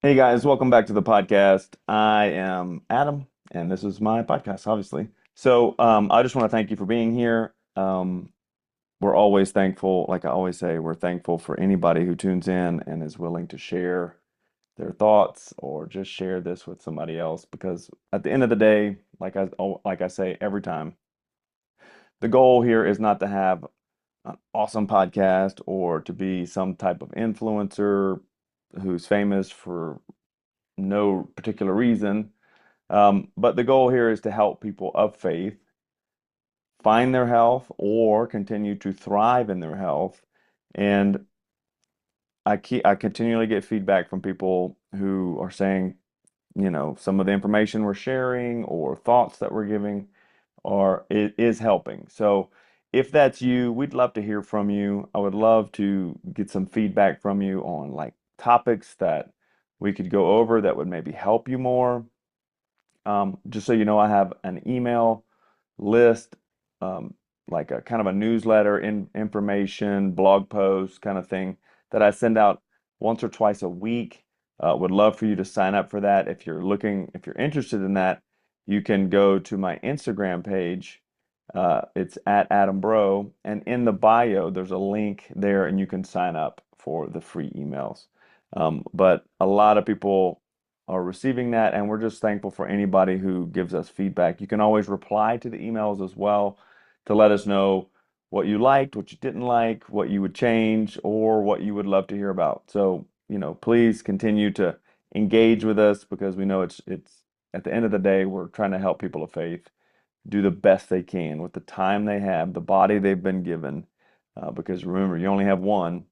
Hey guys, welcome back to the podcast. I am Adam, and this is my podcast, obviously. I just want to thank you for being here. We're always thankful, like I always say, we're thankful for anybody who tunes in and is willing to share their thoughts or just share this with somebody else. Because at the end of the day, like I say every time, the goal here is not to have an awesome podcast or to be some type of influencer who's famous for no particular reason. But the goal here is to help people of faith find their health or continue to thrive in their health. And I continually get feedback from people who are saying, some of the information we're sharing or thoughts that we're giving are it is helping. So if that's you, we'd love to hear from you. I would love to get some feedback from you on like topics that we could go over that would maybe help you more. Just so you know, I have an email list, um, like a kind of a newsletter, information, blog post kind of thing that I send out once or twice a week. Would love for you to sign up for that. If you're interested in that, you can go to my Instagram page. It's at Adam Bro, and in the bio, there's a link there, and you can sign up for the free emails. But a lot of people are receiving that, and we're just thankful for anybody who gives us feedback. You can always reply to the emails as well to let us know what you liked, what you didn't like, what you would change, or what you would love to hear about. So, please continue to engage with us because we know it's at the end of the day, we're trying to help people of faith do the best they can with the time they have, the body they've been given. Because remember, you only have one,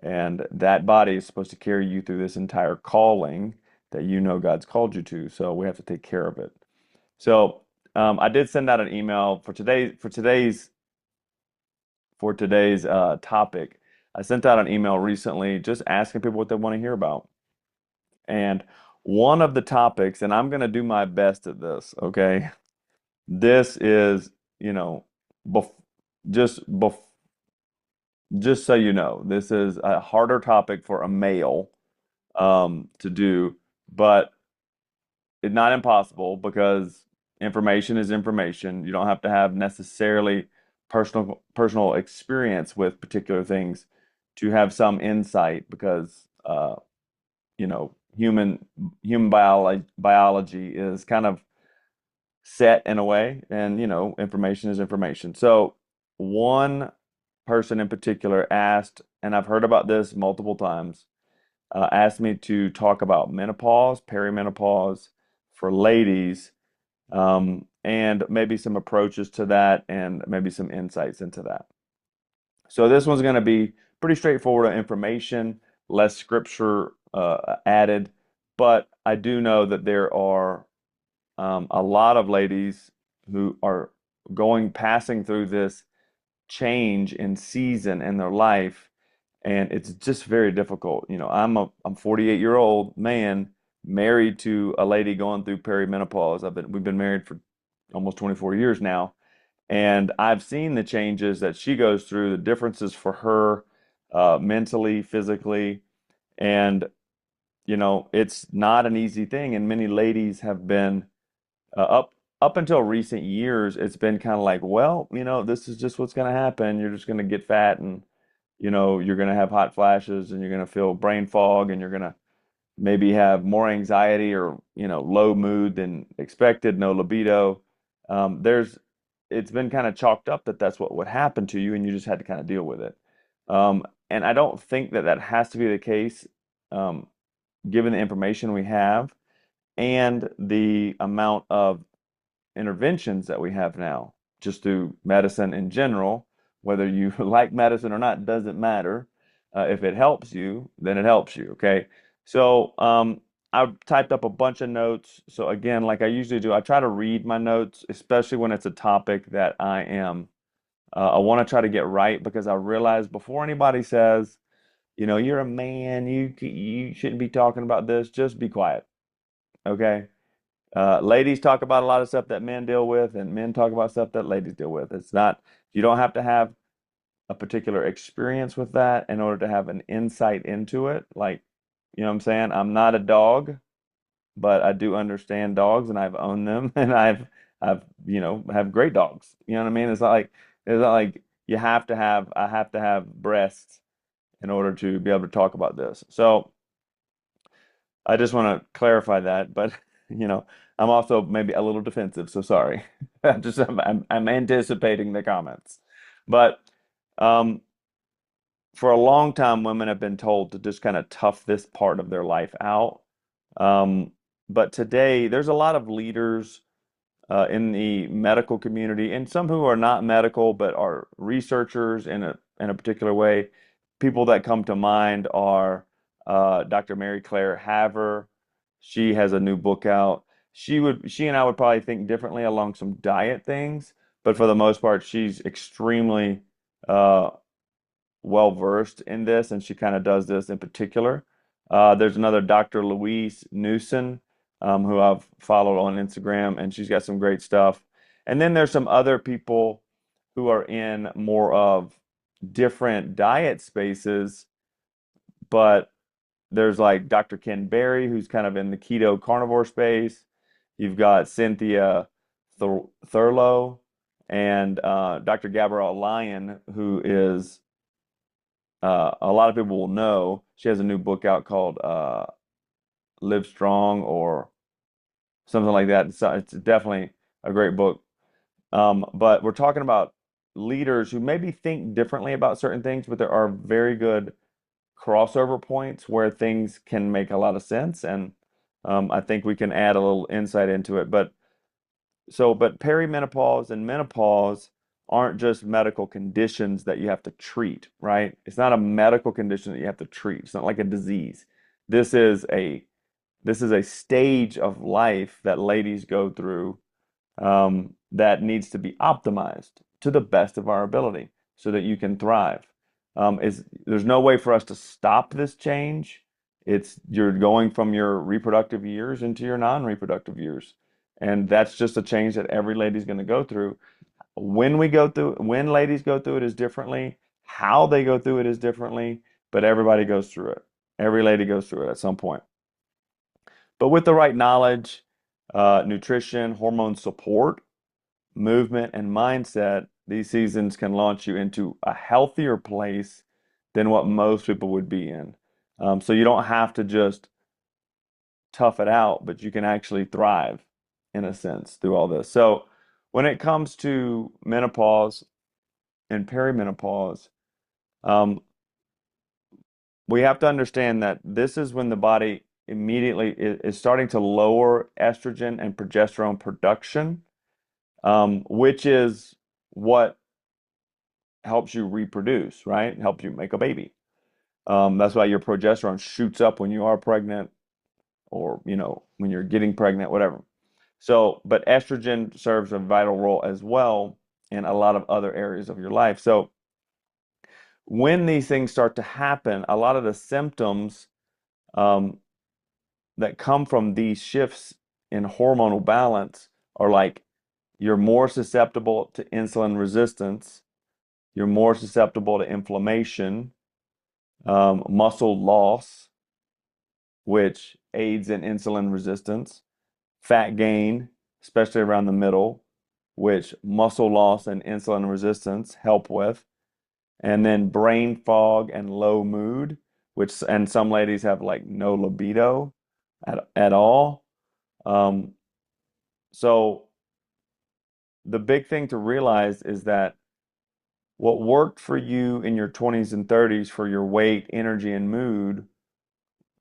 and that body is supposed to carry you through this entire calling that God's called you to. So we have to take care of it. So I did send out an email for today's topic. I sent out an email recently just asking people what they want to hear about. And one of the topics, and I'm going to do my best at this, okay? This is, you know, bef just bef just so you know, this is a harder topic for a male to do, but it's not impossible because information is information. You don't have to have necessarily personal experience with particular things to have some insight because human biology is kind of set in a way, and information is information. So one person in particular asked, and I've heard about this multiple times, asked me to talk about menopause, perimenopause for ladies, and maybe some approaches to that and maybe some insights into that. So this one's going to be pretty straightforward information, less scripture added, but I do know that there are a lot of ladies who are passing through this change in season in their life, and it's just very difficult. I'm 48-year-old man married to a lady going through perimenopause. We've been married for almost 24 years now, and I've seen the changes that she goes through, the differences for her mentally, physically, and it's not an easy thing. And many ladies have been up until recent years, it's been kind of like, well, this is just what's going to happen. You're just going to get fat, and you're going to have hot flashes, and you're going to feel brain fog, and you're going to maybe have more anxiety or low mood than expected, no libido. There's It's been kind of chalked up that that's what would happen to you, and you just had to kind of deal with it. And I don't think that that has to be the case, um, given the information we have and the amount of interventions that we have now, just through medicine in general. Whether you like medicine or not doesn't matter. If it helps you, then it helps you. Okay. So I've typed up a bunch of notes. So again, like I usually do, I try to read my notes, especially when it's a topic that I want to try to get right because I realize before anybody says, you're a man, you shouldn't be talking about this, just be quiet. Okay. Ladies talk about a lot of stuff that men deal with, and men talk about stuff that ladies deal with. You don't have to have a particular experience with that in order to have an insight into it. Like, You know what I'm saying? I'm not a dog, but I do understand dogs and I've owned them and I've have great dogs. You know what I mean? It's not like I have to have breasts in order to be able to talk about this. So I just want to clarify that, but I'm also maybe a little defensive, so sorry. I'm anticipating the comments. But um for a long time, women have been told to just kind of tough this part of their life out. Um, but today, there's a lot of leaders in the medical community, and some who are not medical but are researchers in a particular way. People that come to mind are Dr. Mary Claire Haver. She has a new book out. She and I would probably think differently along some diet things, but for the most part, she's extremely uh, well versed in this, and she kind of does this in particular. There's another Dr. Louise Newson, who I've followed on Instagram, and she's got some great stuff. And then there's some other people who are in more of different diet spaces, but there's like Dr. Ken Berry, who's kind of in the keto carnivore space. You've got Cynthia Thurlow and Dr. Gabrielle Lyon, who is a lot of people will know. She has a new book out called Live Strong or something like that. It's definitely a great book. But we're talking about leaders who maybe think differently about certain things, but there are very good crossover points where things can make a lot of sense. And I think we can add a little insight into it. But perimenopause and menopause aren't just medical conditions that you have to treat, right? It's not a medical condition that you have to treat. It's not like a disease. This is a this is a stage of life that ladies go through that needs to be optimized to the best of our ability so that you can thrive. There's no way for us to stop this change. It's you're going from your reproductive years into your non-reproductive years. And that's just a change that every lady's going to go through. When ladies go through it is differently, how they go through it is differently, but everybody goes through it. Every lady goes through it at some point. But with the right knowledge, nutrition, hormone support, movement, and mindset, these seasons can launch you into a healthier place than what most people would be in. So you don't have to just tough it out, but you can actually thrive in a sense through all this. So when it comes to menopause and perimenopause, um, we have to understand that this is when the body immediately is starting to lower estrogen and progesterone production, which is what helps you reproduce, right? Helps you make a baby. That's why your progesterone shoots up when you are pregnant or, when you're getting pregnant, whatever. So, but estrogen serves a vital role as well in a lot of other areas of your life. So, when these things start to happen, a lot of the symptoms um, that come from these shifts in hormonal balance are like you're more susceptible to insulin resistance, you're more susceptible to inflammation, muscle loss, which aids in insulin resistance, fat gain, especially around the middle, which muscle loss and insulin resistance help with, and then brain fog and low mood, and some ladies have like no libido at all. Um, so the big thing to realize is that what worked for you in your 20s and 30s for your weight, energy, and mood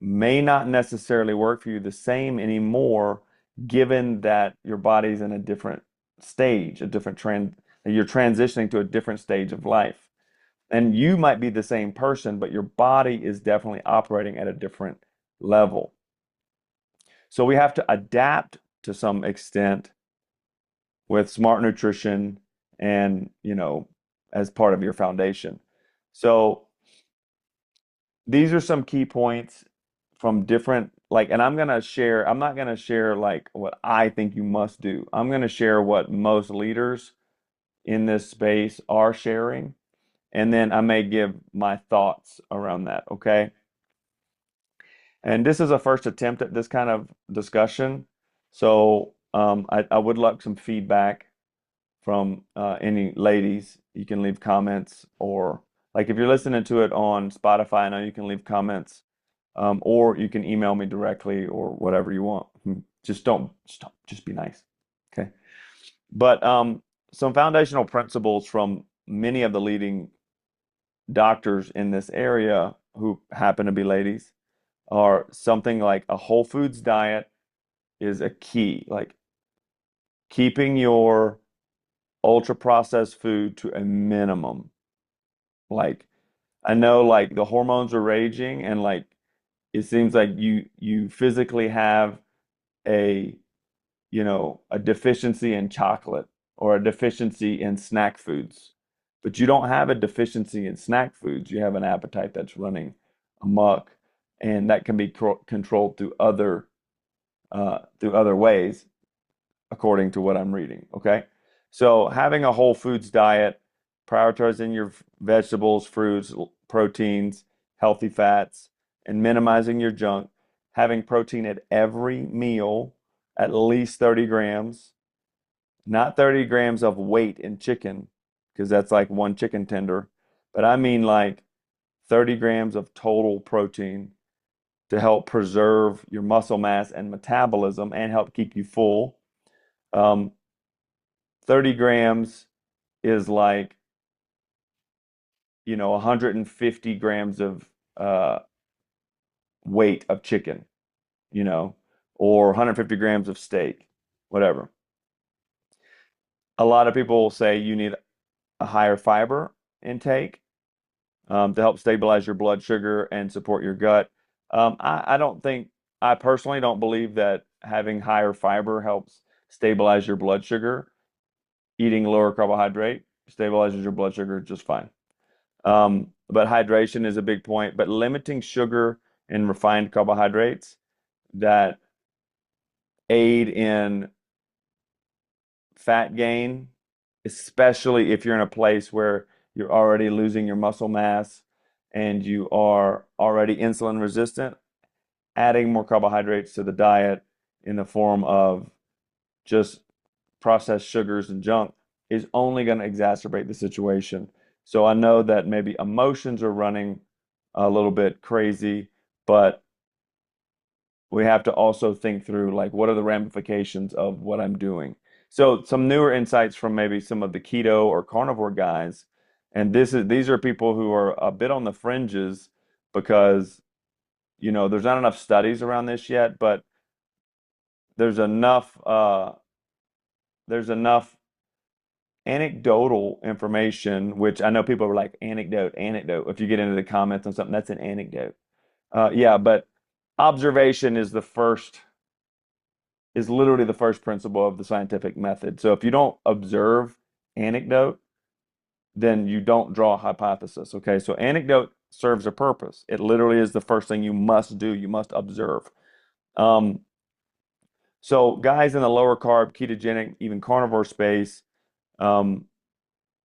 may not necessarily work for you the same anymore, given that your body's in a different stage, you're transitioning to a different stage of life. And you might be the same person, but your body is definitely operating at a different level. So we have to adapt to some extent with smart nutrition and, as part of your foundation. So these are some key points from different and I'm not gonna share like what I think you must do. I'm gonna share what most leaders in this space are sharing, and then I may give my thoughts around that, okay? And this is a first attempt at this kind of discussion. So I would like some feedback from any ladies. You can leave comments, or like if you're listening to it on Spotify, I know you can leave comments, or you can email me directly or whatever you want. Just be nice. Okay. But some foundational principles from many of the leading doctors in this area who happen to be ladies are something like a whole foods diet is a key, like keeping your ultra processed food to a minimum. Like I know like the hormones are raging and like it seems like you physically have a a deficiency in chocolate or a deficiency in snack foods. But you don't have a deficiency in snack foods. You have an appetite that's running amok, and that can be controlled through other ways, according to what I'm reading. Okay. So having a whole foods diet, prioritizing your vegetables, fruits, proteins, healthy fats, and minimizing your junk, having protein at every meal, at least 30 grams, not 30 grams of weight in chicken, because that's like one chicken tender, but I mean like 30 grams of total protein to help preserve your muscle mass and metabolism and help keep you full. Um, 30 grams is like, 150 grams of uh, weight of chicken, you know, or 150 grams of steak, whatever. A lot of people say you need a higher fiber intake to help stabilize your blood sugar and support your gut. I don't think, I personally don't believe that having higher fiber helps stabilize your blood sugar. Eating lower carbohydrate stabilizes your blood sugar just fine. But hydration is a big point, but limiting sugar and refined carbohydrates that aid in fat gain, especially if you're in a place where you're already losing your muscle mass and you are already insulin resistant, adding more carbohydrates to the diet in the form of just processed sugars and junk is only going to exacerbate the situation. So I know that maybe emotions are running a little bit crazy, but we have to also think through like what are the ramifications of what I'm doing. So some newer insights from maybe some of the keto or carnivore guys, and these are people who are a bit on the fringes because there's not enough studies around this yet, but there's enough uh, there's enough anecdotal information, which I know people are like anecdote. If you get into the comments on something, that's an anecdote. Yeah, but observation is literally the first principle of the scientific method. So if you don't observe anecdote, then you don't draw a hypothesis. Okay, so anecdote serves a purpose. It literally is the first thing you must do. You must observe. Um, so guys in the lower carb, ketogenic, even carnivore space, um,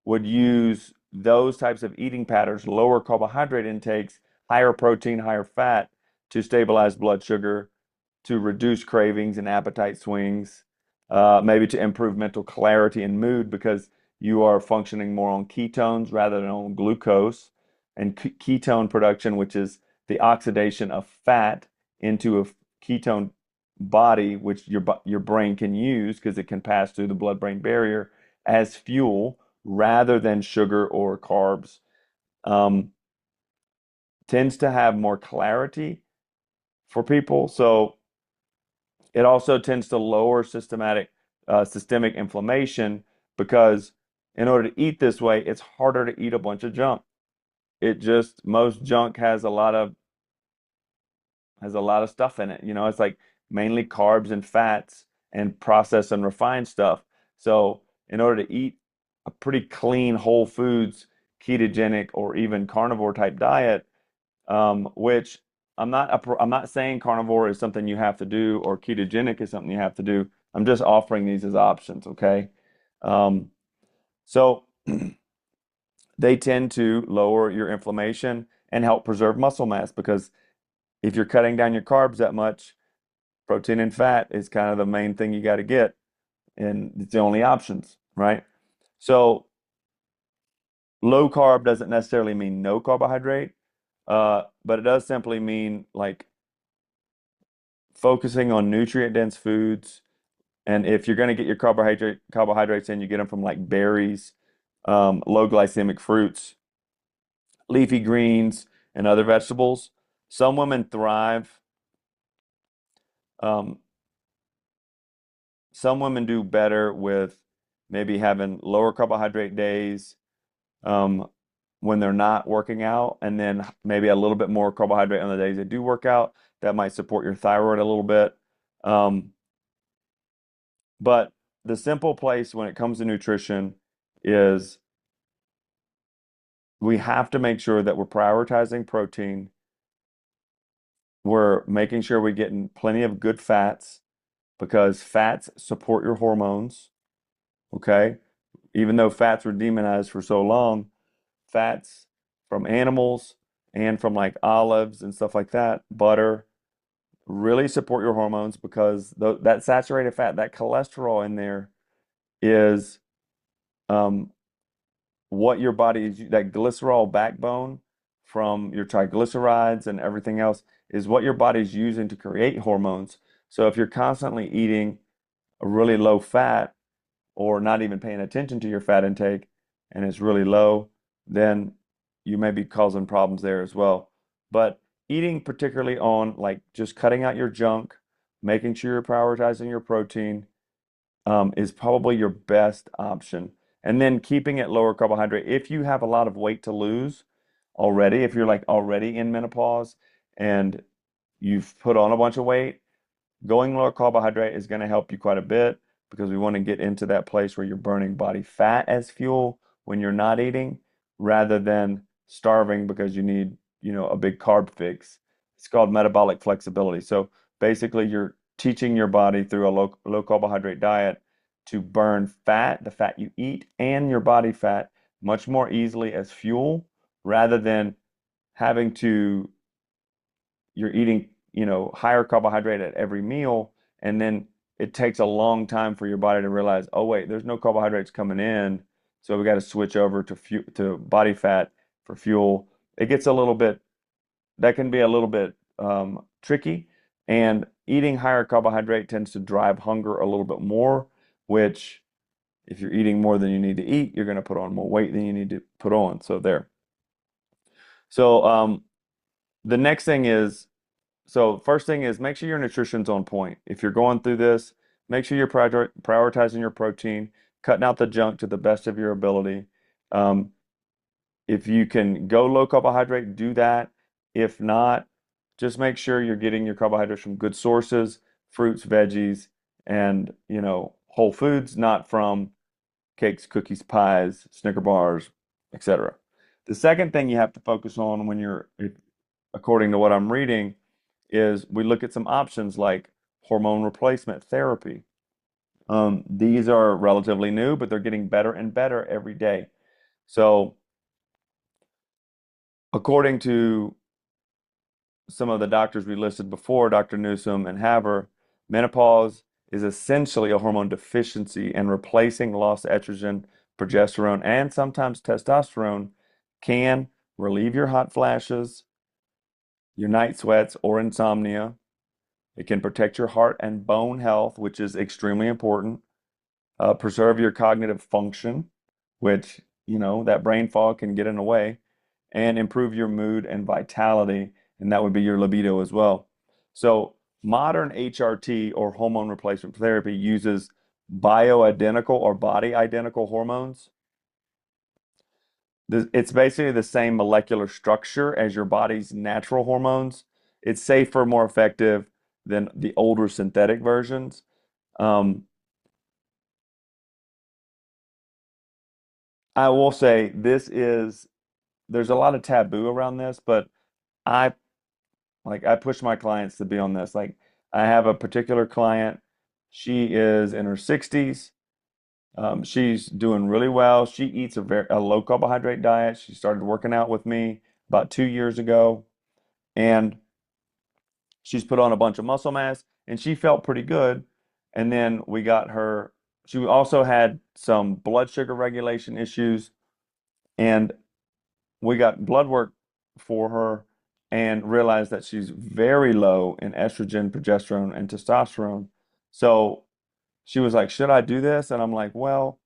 would use those types of eating patterns, lower carbohydrate intakes, higher protein, higher fat to stabilize blood sugar, to reduce cravings and appetite swings, maybe to improve mental clarity and mood because you are functioning more on ketones rather than on glucose. And ketone production, which is the oxidation of fat into a ketone body, which your brain can use because it can pass through the blood-brain barrier as fuel rather than sugar or carbs, um, tends to have more clarity for people. So it also tends to lower systemic inflammation because in order to eat this way, it's harder to eat a bunch of junk. Most junk has a lot of stuff in it. It's like mainly carbs and fats and processed and refined stuff. So in order to eat a pretty clean whole foods, ketogenic or even carnivore type diet, which I'm not saying carnivore is something you have to do or ketogenic is something you have to do. I'm just offering these as options, okay? Um, so they tend to lower your inflammation and help preserve muscle mass because If you're cutting down your carbs that much, protein and fat is kind of the main thing you got to get, and it's the only options, right? So low carb doesn't necessarily mean no carbohydrate, but it does simply mean like focusing on nutrient dense foods. And if you're going to get your carbohydrates in, you get them from like berries, low glycemic fruits, leafy greens, and other vegetables. Some women thrive. Um, some women do better with maybe having lower carbohydrate days, um, when they're not working out, and then maybe a little bit more carbohydrate on the days they do work out. That might support your thyroid a little bit. Um, but the simple place when it comes to nutrition is we have to make sure that we're prioritizing protein. We're making sure we're getting plenty of good fats because fats support your hormones. Okay. Even though fats were demonized for so long, fats from animals and from like olives and stuff like that, butter, really support your hormones because that saturated fat, that cholesterol in there is um, what your body is, that glycerol backbone from your triglycerides and everything else is what your body's using to create hormones. So if you're constantly eating a really low fat or not even paying attention to your fat intake and it's really low, then you may be causing problems there as well. But eating particularly on like just cutting out your junk, making sure you're prioritizing your protein, is probably your best option. And then keeping it lower carbohydrate. If you have a lot of weight to lose already, if you're like already in menopause and you've put on a bunch of weight, going lower carbohydrate is going to help you quite a bit because we want to get into that place where you're burning body fat as fuel when you're not eating rather than starving because you need, a big carb fix. It's called metabolic flexibility. So basically, you're teaching your body through a low carbohydrate diet to burn fat, the fat you eat, and your body fat much more easily as fuel rather than having to you're eating, higher carbohydrate at every meal, and then it takes a long time for your body to realize, oh wait, there's no carbohydrates coming in, so we got to switch over to body fat for fuel. It gets a little bit that can be a little bit tricky, and eating higher carbohydrate tends to drive hunger a little bit more, which if you're eating more than you need to eat, you're going to put on more weight than you need to put on. So there. So the next thing is So first thing is make sure your nutrition's on point. If you're going through this, make sure you're prioritizing your protein, cutting out the junk to the best of your ability. Um, if you can go low carbohydrate, do that. If not, just make sure you're getting your carbohydrates from good sources, fruits, veggies, and whole foods, not from cakes, cookies, pies, Snicker bars, etc. The second thing you have to focus on according to what I'm reading, is we look at some options like hormone replacement therapy. These are relatively new, but they're getting better and better every day. So, according to some of the doctors we listed before, Dr. Newsom and Haver, menopause is essentially a hormone deficiency, and replacing lost estrogen, progesterone, and sometimes testosterone can relieve your hot flashes, your night sweats, or insomnia. It can protect your heart and bone health, which is extremely important. Preserve your cognitive function, which, that brain fog can get in the way, and improve your mood and vitality, and that would be your libido as well. So, modern HRT or hormone replacement therapy uses bioidentical or body identical hormones. It's basically the same molecular structure as your body's natural hormones. It's safer, more effective than the older synthetic versions. Um, I will say there's a lot of taboo around this, but I I push my clients to be on this. Like I have a particular client, she is in her 60s. She's doing really well. She eats a low carbohydrate diet. She started working out with me about 2 years ago, and She's put on a bunch of muscle mass and she felt pretty good. And then we got her, she also had some blood sugar regulation issues, and we got blood work for her and realized that she's very low in estrogen, progesterone, and testosterone. So she was like, should I do this? And I'm like, well,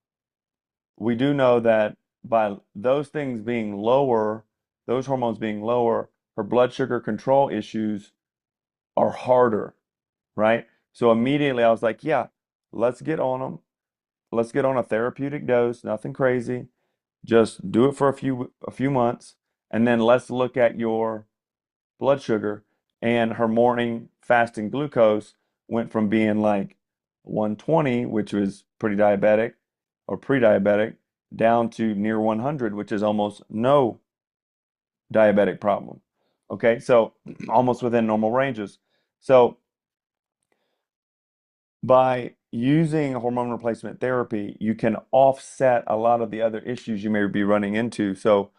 we do know that by those things being lower, those hormones being lower, her blood sugar control issues are harder, right? So immediately I was like, yeah, let's get on them. Let's get on a therapeutic dose, nothing crazy. Just do it for a few months, and then let's look at your blood sugar. And her morning fasting glucose went from being like 120, which was pretty diabetic or pre-diabetic, down to near 100, which is almost no diabetic problem. Okay, so almost within normal ranges. So by using hormone replacement therapy, you can offset a lot of the other issues you may be running into. So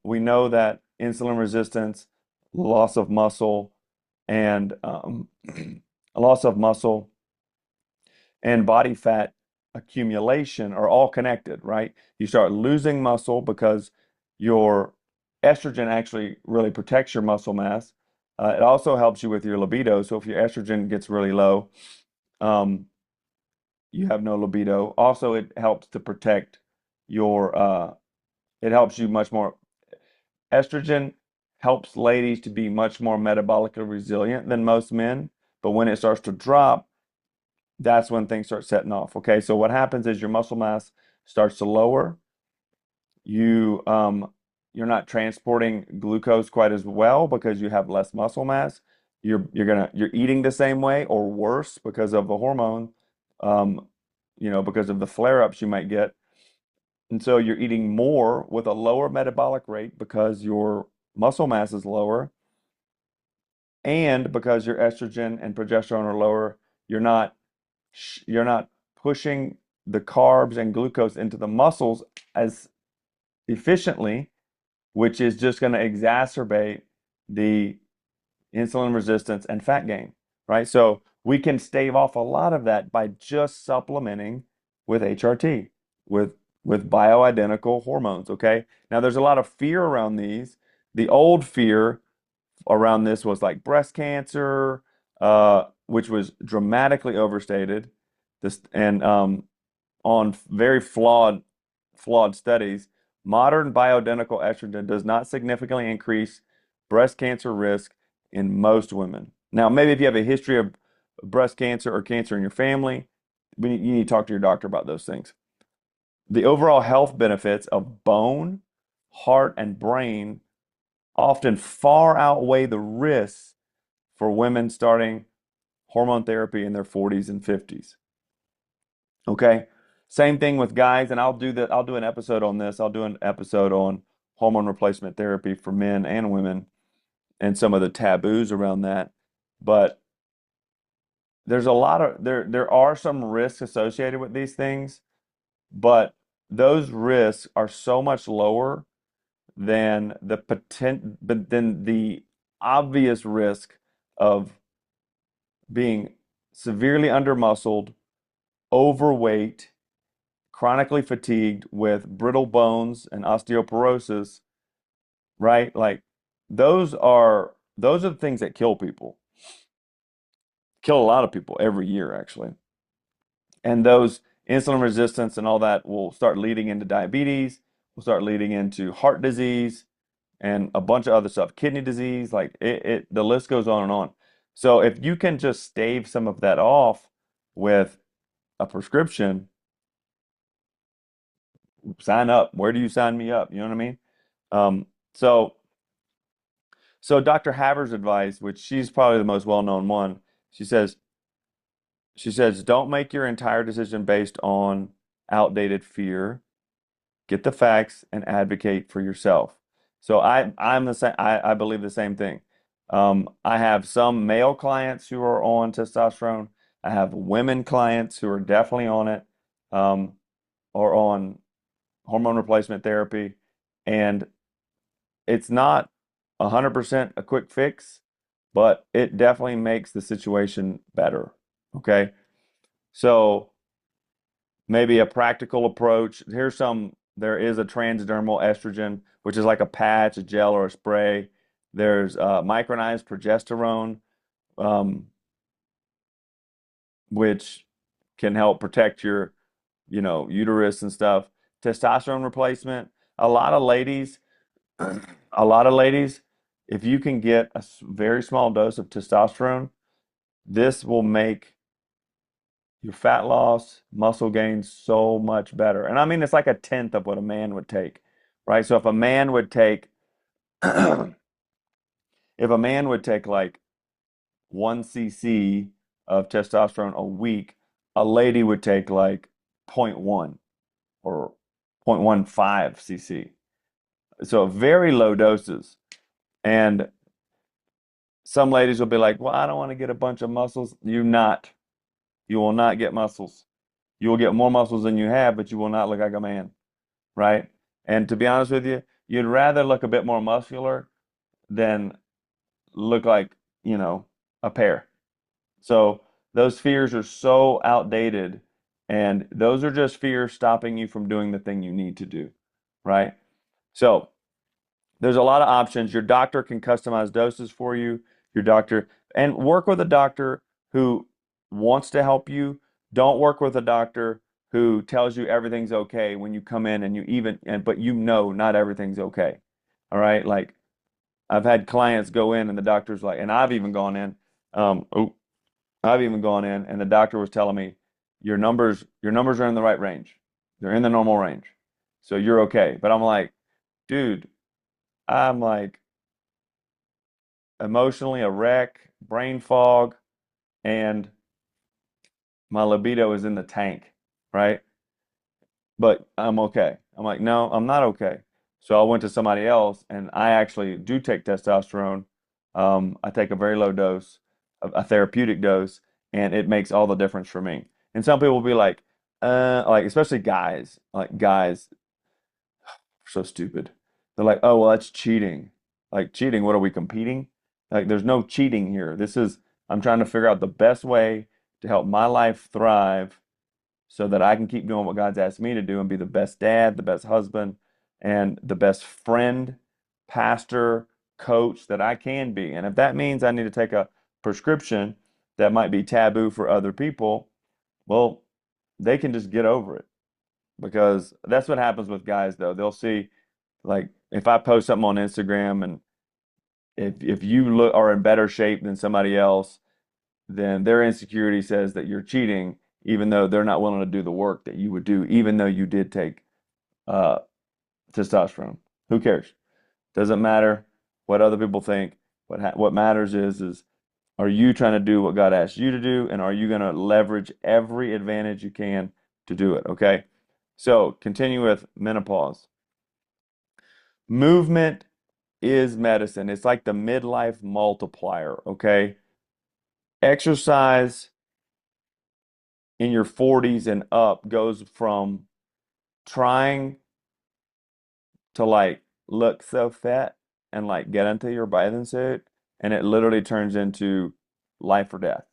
we know that insulin resistance, loss of muscle, and loss of muscle and body fat accumulation are all connected, right? You start losing muscle because your estrogen actually really protects your muscle mass. It also helps you with your libido. So if your estrogen gets really low, um, you have no libido. Also, it helps to protect your, it helps you much more. Estrogen helps ladies to be much more metabolically resilient than most men. But when it starts to drop, that's when things start setting off. Okay, so what happens is your muscle mass starts to lower. You you're not transporting glucose quite as well because you have less muscle mass. You're eating the same way or worse because of the hormone, um, because of the flare-ups you might get. And so you're eating more with a lower metabolic rate because your muscle mass is lower, and because your estrogen and progesterone are lower, you're not you're not pushing the carbs and glucose into the muscles as efficiently, which is just going to exacerbate the insulin resistance and fat gain, right? So we can stave off a lot of that by just supplementing with HRT, with bioidentical hormones, okay? Now there's a lot of fear around these. The old fear around this was like breast cancer, which was dramatically overstated. This and on very flawed studies, modern bioidentical estrogen does not significantly increase breast cancer risk in most women. Now, maybe if you have a history of breast cancer or cancer in your family, you need to talk to your doctor about those things. The overall health benefits of bone, heart, and brain often far outweigh the risks for women starting hormone therapy in their 40s and 50s. Okay. Same thing with guys, and I'll do an episode on this. I'll do an episode on hormone replacement therapy for men and women and some of the taboos around that. But there's a lot of there are some risks associated with these things, but those risks are so much lower than the obvious risk of being severely undermuscled, overweight, chronically fatigued with brittle bones and osteoporosis, right? Like those are the things that kill people, kill a lot of people every year, actually. And those insulin resistance and all that will start leading into diabetes, will start leading into heart disease and a bunch of other stuff, kidney disease, like the list goes on and on. So if you can just stave some of that off with a prescription, sign up. Where do you sign me up? You know what I mean? Um, so so Dr. Haver's advice, which she's probably the most well-known one, she says she says don't make your entire decision based on outdated fear. Get the facts and advocate for yourself. So I'm the same. I believe the same thing. I have some male clients who are on testosterone. I have women clients who are definitely on it, um, or on hormone replacement therapy, and it's not 100% a quick fix, but it definitely makes the situation better. Okay. So maybe a practical approach. There is a transdermal estrogen, which is like a patch, a gel, or a spray. There's micronized progesterone, um, which can help protect your, uterus and stuff. Testosterone replacement. A lot of ladies, a lot of ladies, if you can get a very small dose of testosterone, this will make your fat loss, muscle gain so much better. And I mean, it's like a tenth of what a man would take, right? So if a man would take, if a man would take like 1 cc of testosterone a week, a lady would take like point 0.1 or 0.15 cc. So very low doses. And some ladies will be like, well, I don't want to get a bunch of muscles. You will not get muscles. You will get more muscles than you have, but you will not look like a man, right? And to be honest with you, you'd rather look a bit more muscular than look like, you know, a pear. So those fears are so outdated, and those are just fears stopping you from doing the thing you need to do, right? So there's a lot of options. Your doctor can customize doses for you. Your doctor, and work with a doctor who wants to help you. Don't work with a doctor who tells you everything's okay when you come in and but not everything's okay. All right. Like I've had clients go in and the doctor's like, and um, oh, I've even gone in and the doctor was telling me your numbers are in the right range. They're in the normal range. So you're okay. But I'm like, dude, I'm like emotionally a wreck, brain fog, and my libido is in the tank, right? But I'm okay. I'm like, no, I'm not okay. So I went to somebody else, and I actually do take testosterone. I take a very low dose, a therapeutic dose, and it makes all the difference for me. And some people will be like especially guys, like guys so stupid. They're like, oh, well, that's cheating. Like, cheating, what are we competing? Like, there's no cheating here. I'm trying to figure out the best way to help my life thrive so that I can keep doing what God's asked me to do and be the best dad, the best husband, and the best friend, pastor, coach that I can be. And if that means I need to take a prescription that might be taboo for other people, well, they can just get over it because that's what happens with guys, though. They'll see, like, if I post something on Instagram and if you look are in better shape than somebody else, then their insecurity says that you're cheating, even though they're not willing to do the work that you would do, even though you did take uh, testosterone. Who cares? Doesn't matter what other people think. What matters is are you trying to do what God asked you to do, and are you going to leverage every advantage you can to do it? Okay. So continue with menopause. Movement is medicine. It's like the midlife multiplier, okay? Exercise in your 40s and up goes from trying to like look so fit and like get into your bathing suit, and it literally turns into life or death,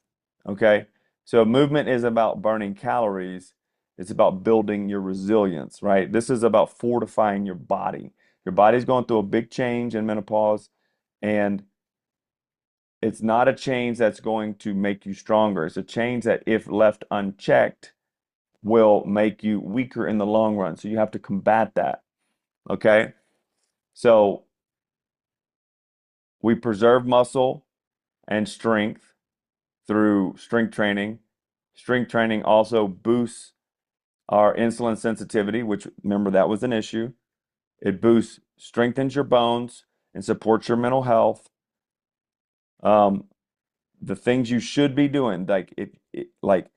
okay? So movement is about burning calories. It's about building your resilience, right? This is about fortifying your body. Your body's going through a big change in menopause, and it's not a change that's going to make you stronger. It's a change that, if left unchecked, will make you weaker in the long run. So you have to combat that. Okay. So we preserve muscle and strength through strength training. Strength training also boosts our insulin sensitivity, which, remember, that was an issue. It strengthens your bones and supports your mental health. Um, the things you should be doing, like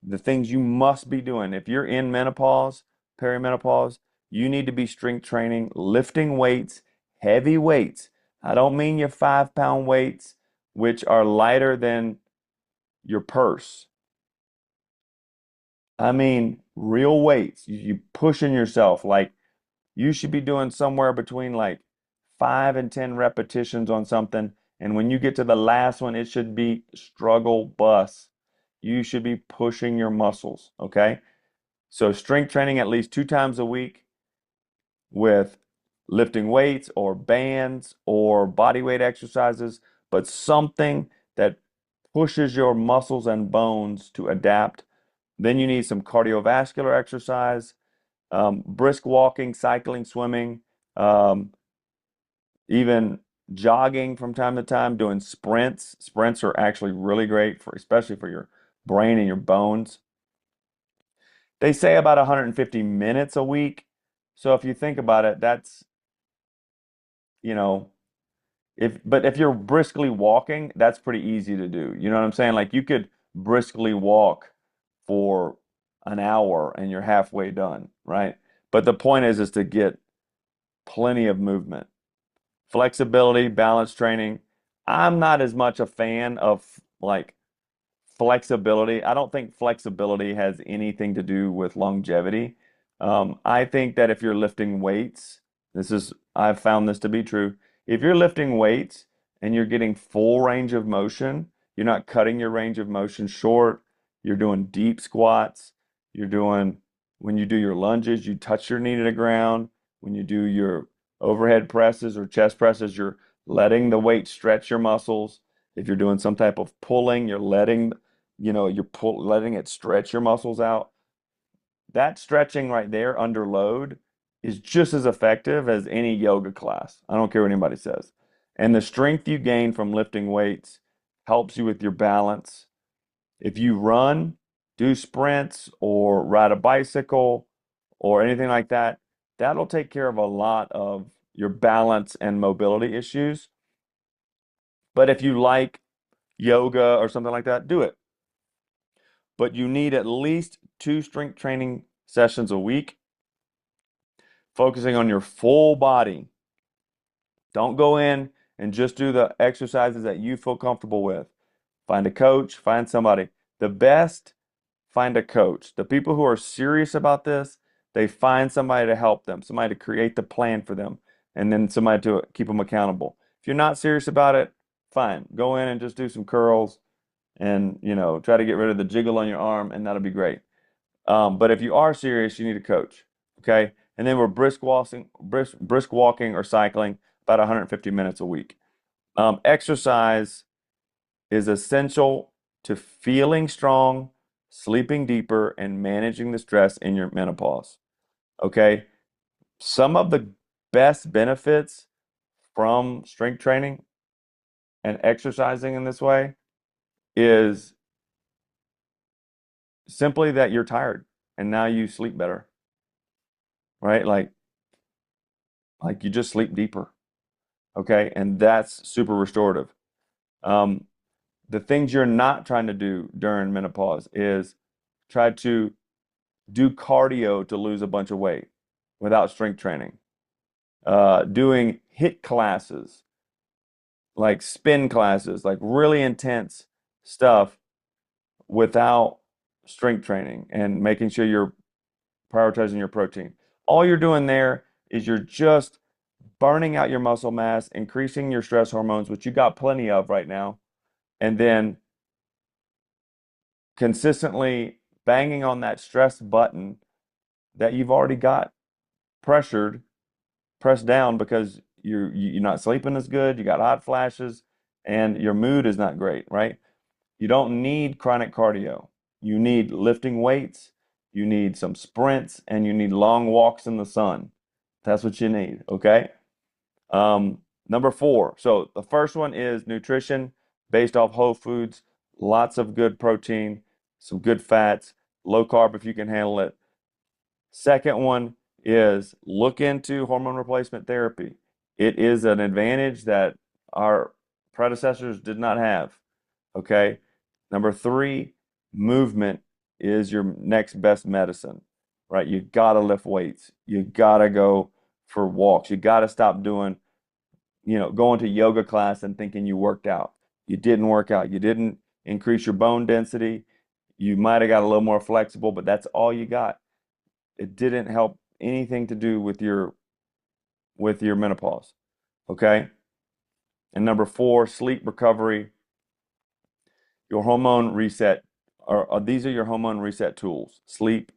the things you must be doing. If you're in menopause, perimenopause, you need to be strength training, lifting weights, heavy weights. I don't mean your 5 pound weights, which are lighter than your purse. I mean real weights. You pushing yourself. Like, you should be doing somewhere between like 5 and 10 repetitions on something And when you get to the last one, it should be struggle bus. You should be pushing your muscles, okay? So strength training at least 2 times a week with lifting weights or bands or body weight exercises, but something that pushes your muscles and bones to adapt. Then you need some cardiovascular exercise, brisk walking, cycling, swimming, um, even jogging from time to time, doing sprints. Sprints are actually really great for, especially for your brain and your bones. They say about 150 minutes a week. So if you think about it, that's, you know, if you're briskly walking, that's pretty easy to do. You know what I'm saying? Like you could briskly walk for an hour and you're halfway done, right? But the point is to get plenty of movement. Flexibility, balance training. I'm not as much a fan of like flexibility. I don't think flexibility has anything to do with longevity. I think that if you're lifting weights, I've found this to be true. If you're lifting weights and you're getting full range of motion, you're not cutting your range of motion short. You're doing deep squats. You're doing, when you do your lunges, you touch your knee to the ground. When you do your overhead presses or chest presses, you're letting the weight stretch your muscles. If you're doing some type of pulling, you're letting it stretch your muscles out. That stretching right there under load is just as effective as any yoga class. I don't care what anybody says. And the strength you gain from lifting weights helps you with your balance. If you run, do sprints, or ride a bicycle, or anything like that, that'll take care of a lot of your balance and mobility issues. But if you like yoga or something like that, do it. But you need at least 2 strength training sessions a week, focusing on your full body. Don't go in and just do the exercises that you feel comfortable with. Find a coach, find somebody. The best, find a coach. The people who are serious about this, they find somebody to help them, somebody to create the plan for them, and then somebody to keep them accountable. If you're not serious about it, fine. Go in and just do some curls and, try to get rid of the jiggle on your arm, and that'll be great. But if you are serious, you need a coach. Okay. And then we're brisk walking or cycling about 150 minutes a week. Exercise is essential to feeling strong, sleeping deeper, and managing the stress in your menopause. Okay. Some of the best benefits from strength training and exercising in this way is simply that you're tired and now you sleep better, right? Like you just sleep deeper. Okay. And that's super restorative. Um, the things you're not trying to do during menopause is try to do cardio to lose a bunch of weight without strength training. Doing HIIT classes, like spin classes, like really intense stuff without strength training and making sure you're prioritizing your protein. All you're doing there is you're just burning out your muscle mass, increasing your stress hormones, which you got plenty of right now, and then consistently banging on that stress button that you've already got pressured, pressed down because you're not sleeping as good, you got hot flashes, and your mood is not great, right? You don't need chronic cardio. You need lifting weights, you need some sprints, and you need long walks in the sun. That's what you need, okay? Number four. So the first one is nutrition based off whole foods, lots of good protein, some good fats, low carb if you can handle it. Second one is look into hormone replacement therapy. It is an advantage that our predecessors did not have. Okay. Number three, movement is your next best medicine, right? You got to lift weights. You got to go for walks. You got to stop going to yoga class and thinking you worked out. You didn't work out. You didn't increase your bone density. You might have got a little more flexible, but that's all you got. It didn't help anything to do with your menopause. Okay? And number four, sleep recovery, your hormone reset, or these are your hormone reset tools: sleep,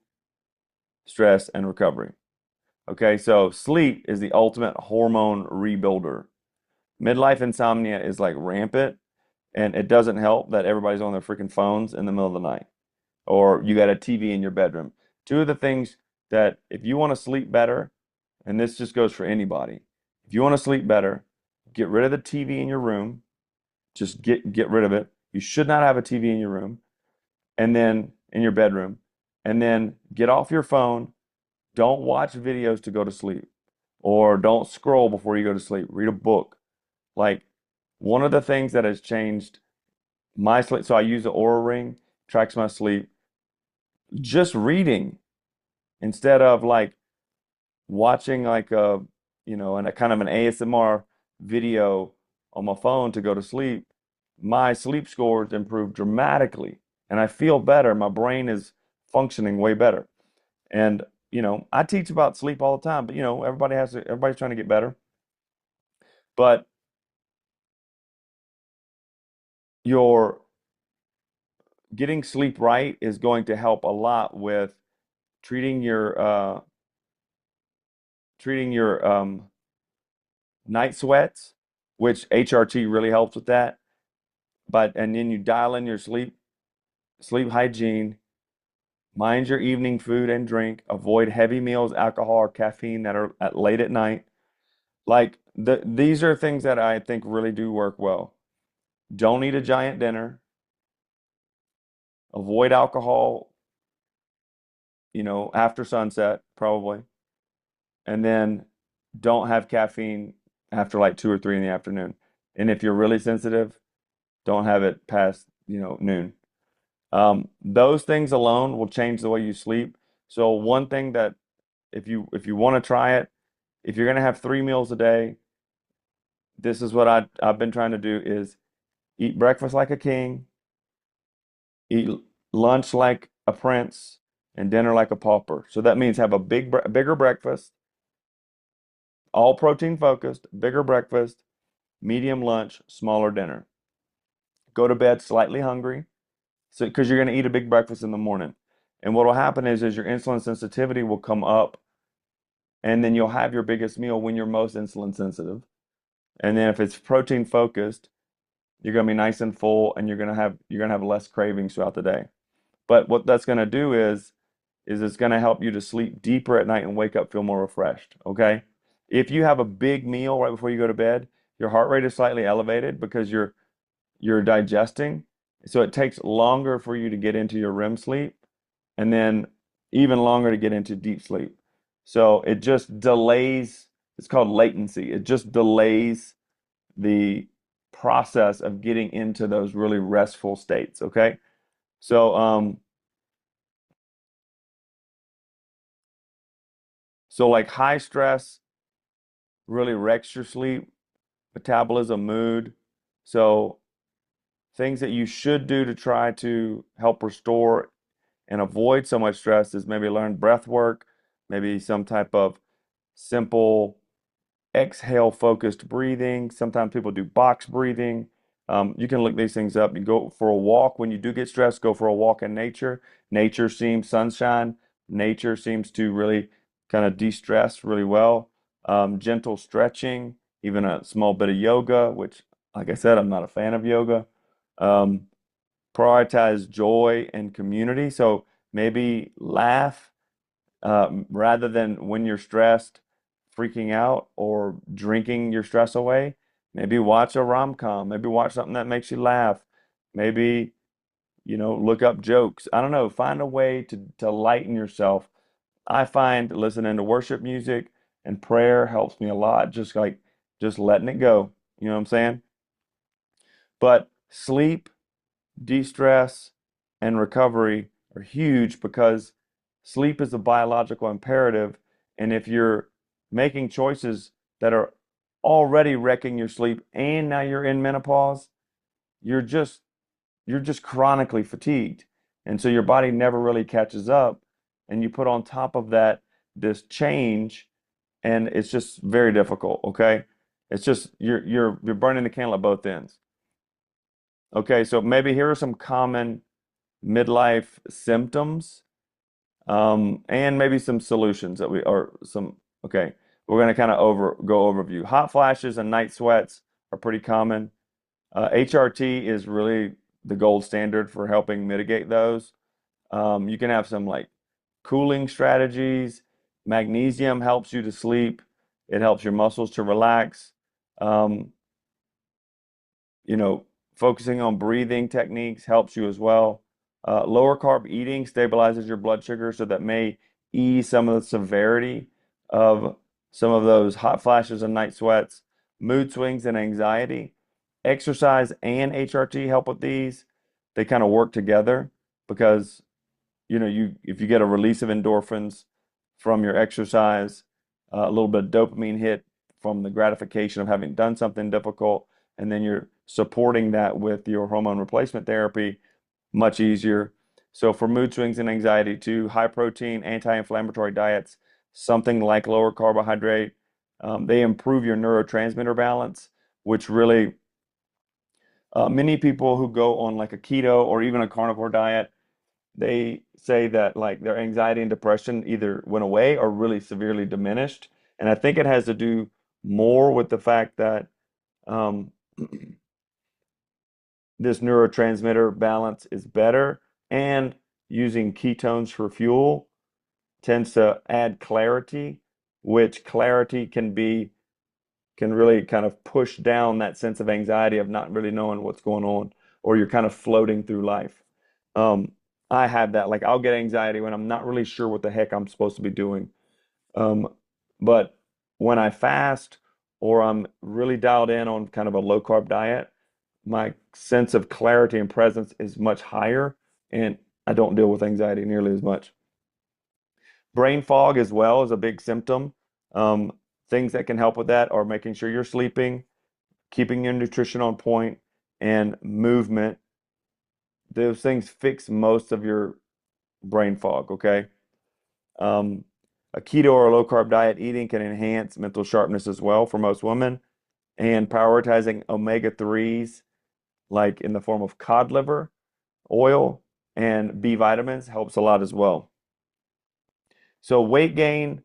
stress, and recovery. Okay, so sleep is the ultimate hormone rebuilder. Midlife insomnia is like rampant, and it doesn't help that everybody's on their freaking phones in the middle of the night, or you got a TV in your bedroom. Two of the things that, if you want to sleep better, and this just goes for anybody, if you want to sleep better, get rid of the TV in your room. Just get rid of it. You should not have a TV in your room, and then in your bedroom, and then get off your phone. Don't watch videos to go to sleep, or don't scroll before you go to sleep. Read a book. Like, one of the things that has changed my sleep, so I use the Aura Ring, tracks my sleep. Just reading instead of like watching like a, and a kind of an ASMR video on my phone to go to sleep, my sleep scores improve dramatically and I feel better. My brain is functioning way better. And, I teach about sleep all the time, but everybody's trying to get better. But your getting sleep right is going to help a lot with treating your night sweats, which HRT really helps with that. But and then you dial in your sleep hygiene, mind your evening food and drink, avoid heavy meals, alcohol, or caffeine that are at late at night. Like these are things that I think really do work well. Don't eat a giant dinner, avoid alcohol, after sunset, probably, and then don't have caffeine after like 2 or 3 in the afternoon. And if you're really sensitive, don't have it past, noon. Those things alone will change the way you sleep. So one thing that, if you want to try it, if you're gonna have 3 meals a day, this is what I've been trying to do is eat breakfast like a king, eat lunch like a prince, and dinner like a pauper. So that means have a bigger breakfast, all protein focused, bigger breakfast, medium lunch, smaller dinner. Go to bed slightly hungry, so because you're going to eat a big breakfast in the morning. And what will happen is your insulin sensitivity will come up, and then you'll have your biggest meal when you're most insulin sensitive. And then if it's protein focused, you're going to be nice and full, and you're going to have less cravings throughout the day. But what that's going to do is it's going to help you to sleep deeper at night and wake up feel more refreshed. Okay. If you have a big meal right before you go to bed, your heart rate is slightly elevated because you're digesting. So it takes longer for you to get into your REM sleep, and then even longer to get into deep sleep. So it just delays, it's called latency. It just delays the process of getting into those really restful states. Okay. So, like high stress really wrecks your sleep, metabolism, mood. So things that you should do to try to help restore and avoid so much stress is maybe learn breath work, maybe some type of simple exhale focused breathing. Sometimes people do box breathing. You can look these things up. You go for a walk when you do get stressed, go for a walk in nature. Nature seems sunshine. Nature seems to really kind of de-stress really well. Gentle stretching, even a small bit of yoga, which, like I said, I'm not a fan of yoga. Um, Prioritize joy and community. So maybe laugh rather than when you're stressed, freaking out or drinking your stress away. Maybe watch a rom-com. Maybe watch something that makes you laugh. Maybe, look up jokes. I don't know. Find a way to lighten yourself. I find listening to worship music and prayer helps me a lot. Just letting it go. You know what I'm saying? But sleep, de-stress, and recovery are huge because sleep is a biological imperative. And if you're making choices that are already wrecking your sleep and now you're in menopause, you're just you're just chronically fatigued. And so your body never really catches up. And you put on top of that this change, and it's just very difficult, okay? It's just you're burning the candle at both ends. Okay, so maybe here are some common midlife symptoms, and maybe some solutions that we or some. Okay, we're going to kind of go overview. Hot flashes and night sweats are pretty common. HRT is really the gold standard for helping mitigate those. You can have some like cooling strategies. Magnesium helps you to sleep. It helps your muscles to relax. Um, you know, Focusing on breathing techniques helps you as well. Lower carb eating stabilizes your blood sugar, so that may ease some of the severity of some of those hot flashes and night sweats. Mood swings and anxiety. Exercise and HRT help with these. They kind of work together because you if you get a release of endorphins from your exercise, a little bit of dopamine hit from the gratification of having done something difficult, and then you're supporting that with your hormone replacement therapy, much easier. So for mood swings and anxiety too, high protein, anti-inflammatory diets, something like lower carbohydrate, they improve your neurotransmitter balance, which really many people who go on like a keto or even a carnivore diet, they say that like their anxiety and depression either went away or really severely diminished. And I think it has to do more with the fact that um, this neurotransmitter balance is better, and using ketones for fuel tends to add clarity, which clarity can really kind of push down that sense of anxiety of not really knowing what's going on, or you're kind of floating through life. Um, I have that. Like I'll get anxiety when I'm not really sure what the heck I'm supposed to be doing. Um, but when I fast or I'm really dialed in on kind of a low carb diet, my sense of clarity and presence is much higher, and I don't deal with anxiety nearly as much. Brain fog as well is a big symptom. Um, Things that can help with that are making sure you're sleeping, keeping your nutrition on point, and movement. Those things fix most of your brain fog, okay? Um, a keto or low carb diet eating can enhance mental sharpness as well for most women, and prioritizing omega 3s, like in the form of cod liver oil and B vitamins, helps a lot as well. So weight gain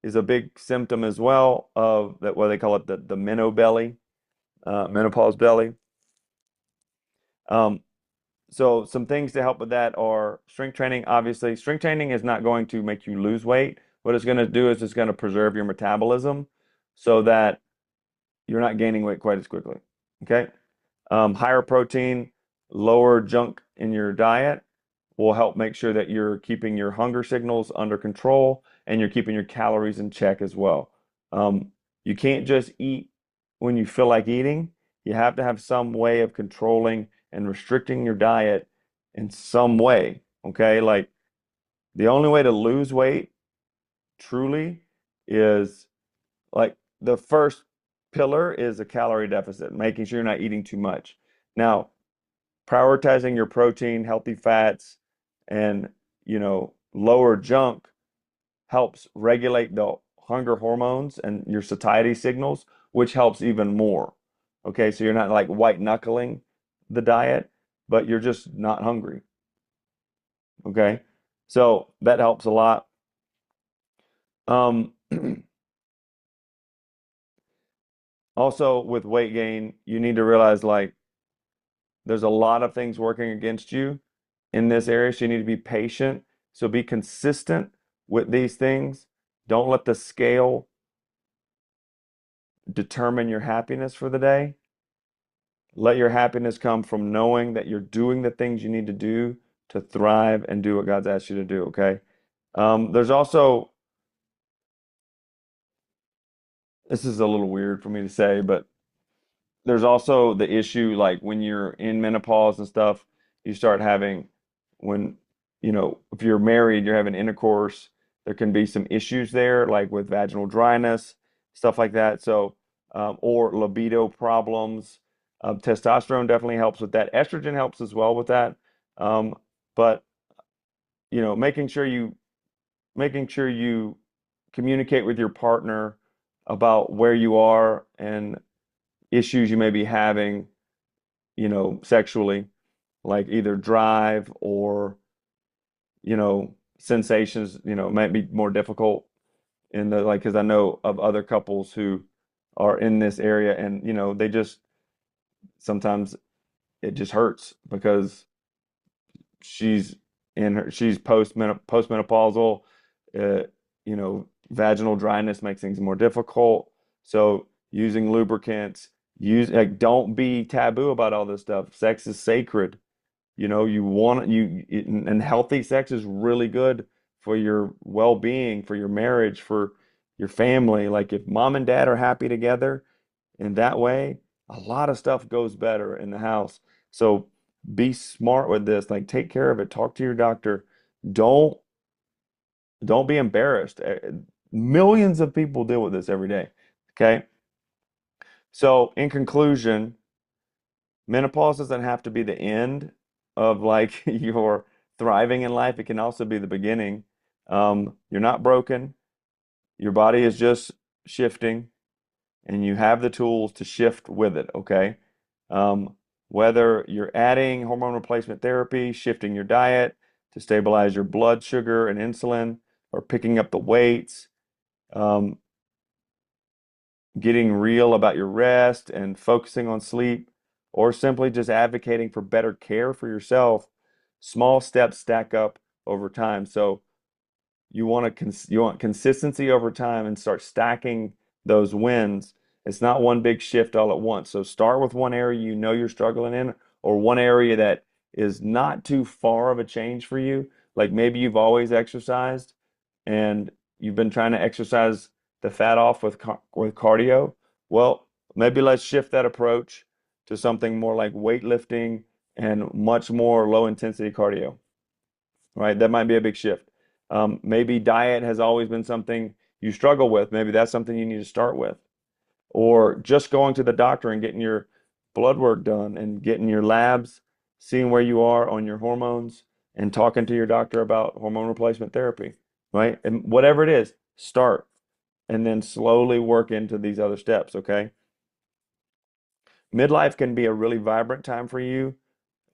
is a big symptom as well of that, what they call it, the meno belly, menopause belly. Um, So some things to help with that are strength training. Obviously, strength training is not going to make you lose weight. What it's going to do is it's going to preserve your metabolism so that you're not gaining weight quite as quickly. Okay. Higher protein, lower junk in your diet will help make sure that you're keeping your hunger signals under control and you're keeping your calories in check as well. You can't just eat when you feel like eating. You have to have some way of controlling and restricting your diet in some way. Okay. Like the only way to lose weight truly is like the first pillar is a calorie deficit, making sure you're not eating too much. Now, prioritizing your protein, healthy fats, and lower junk helps regulate the hunger hormones and your satiety signals, which helps even more. Okay, so you're not like white knuckling the diet, but you're just not hungry. Okay, so that helps a lot. Um, Also, with weight gain, you need to realize like there's a lot of things working against you in this area, so you need to be patient. So be consistent with these things. Don't let the scale determine your happiness for the day. Let your happiness come from knowing that you're doing the things you need to do to thrive and do what God's asked you to do, okay? There's also, this is a little weird for me to say, but there's also the issue like when you're in menopause and stuff, you start having when if you're married, you're having intercourse, there can be some issues there like with vaginal dryness, stuff like that. So or libido problems. Testosterone definitely helps with that. Estrogen helps as well with that. Um, but making sure you communicate with your partner about where you are and issues you may be having, sexually, like either drive or, sensations, might be more difficult in the like, because I know of other couples who are in this area and, they just sometimes it just hurts because she's she's postmenopausal, uh, vaginal dryness makes things more difficult. So using lubricants, don't be taboo about all this stuff. Sex is sacred. You want and healthy sex is really good for your well-being, for your marriage, for your family. Like if mom and dad are happy together in that way, a lot of stuff goes better in the house. So be smart with this. Like take care of it. Talk to your doctor. Don't don't be embarrassed. Millions of people deal with this every day. Okay. So in conclusion, menopause doesn't have to be the end of like your thriving in life. It can also be the beginning. You're not broken. Your body is just shifting, and you have the tools to shift with it. Okay. Um, Whether you're adding hormone replacement therapy, shifting your diet to stabilize your blood sugar and insulin, or picking up the weights, um, getting real about your rest and focusing on sleep, or simply just advocating for better care for yourself, small steps stack up over time. So you want consistency over time and start stacking those wins. It's not one big shift all at once. So start with one area you're struggling in, or one area that is not too far of a change for you. Like maybe you've always exercised and you've been trying to exercise the fat off with cardio. Well, maybe let's shift that approach to something more like weightlifting and much more low intensity cardio, right? That might be a big shift. Maybe diet has always been something you struggle with. Maybe that's something you need to start with. Or just going to the doctor and getting your blood work done and getting your labs, seeing where you are on your hormones, and talking to your doctor about hormone replacement therapy, right? And whatever it is, start and then slowly work into these other steps, okay? Midlife can be a really vibrant time for you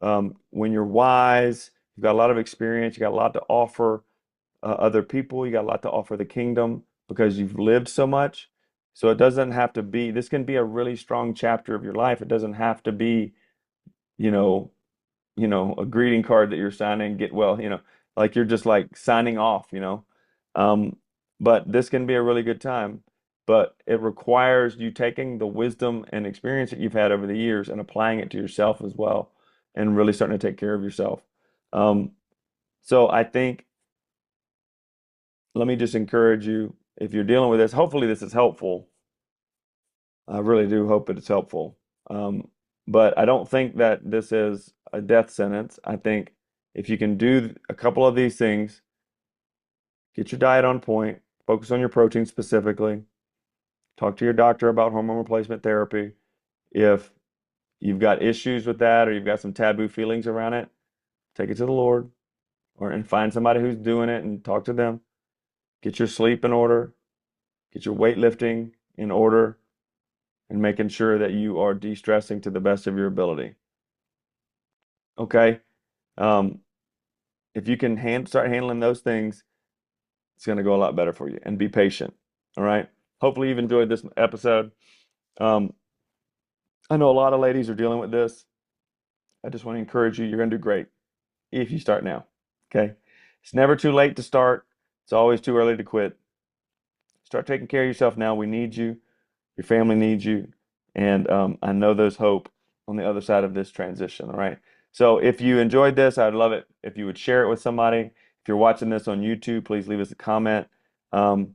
when you're wise, you've got a lot of experience, you got a lot to offer other people. You got a lot to offer the kingdom because you've lived so much. So it doesn't have to be, this can be a really strong chapter of your life. It doesn't have to be, you know, a greeting card that you're signing, get well, like you're just like signing off. Um, but this can be a really good time. But it requires you taking the wisdom and experience that you've had over the years and applying it to yourself as well, and really starting to take care of yourself. Um, so I think let me just encourage you if you're dealing with this, hopefully this is helpful. I really do hope that it's helpful. Um, but I don't think that this is a death sentence. I think if you can do a couple of these things, get your diet on point, focus on your protein specifically, talk to your doctor about hormone replacement therapy. If you've got issues with that or you've got some taboo feelings around it, take it to the Lord or and find somebody who's doing it and talk to them. Get your sleep in order, get your weightlifting in order, and making sure that you are de-stressing to the best of your ability. Okay? Um, if you can start handling those things, it's going to go a lot better for you. And be patient. All right? Hopefully you've enjoyed this episode. Um, I know a lot of ladies are dealing with this. I just want to encourage you. You're going to do great if you start now. Okay? It's never too late to start. It's always too early to quit. Start taking care of yourself now. We need you. Your family needs you. And I know there's hope on the other side of this transition. All right. So if you enjoyed this, I'd love it if you would share it with somebody. If you're watching this on YouTube, please leave us a comment um,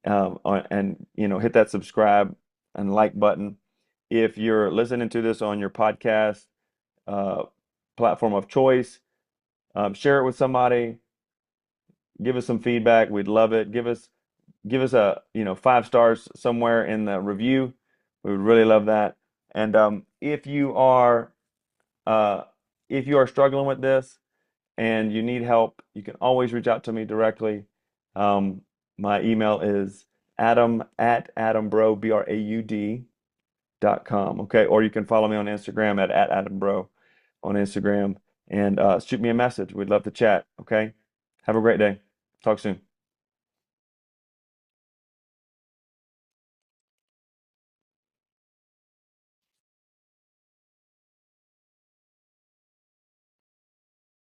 and hit that subscribe and like button. If you're listening to this on your podcast uh, platform of choice, share it with somebody. Give us some feedback. We'd love it. Give us a 5 stars somewhere in the review. We would really love that. And uh, if you are struggling with this and you need help, you can always reach out to me directly. My email is Adam at AdamBraud, Braud.com. Okay. Or you can follow me on Instagram at AdamBraud on Instagram and shoot me a message. We'd love to chat. Okay. Have a great day. Talk soon.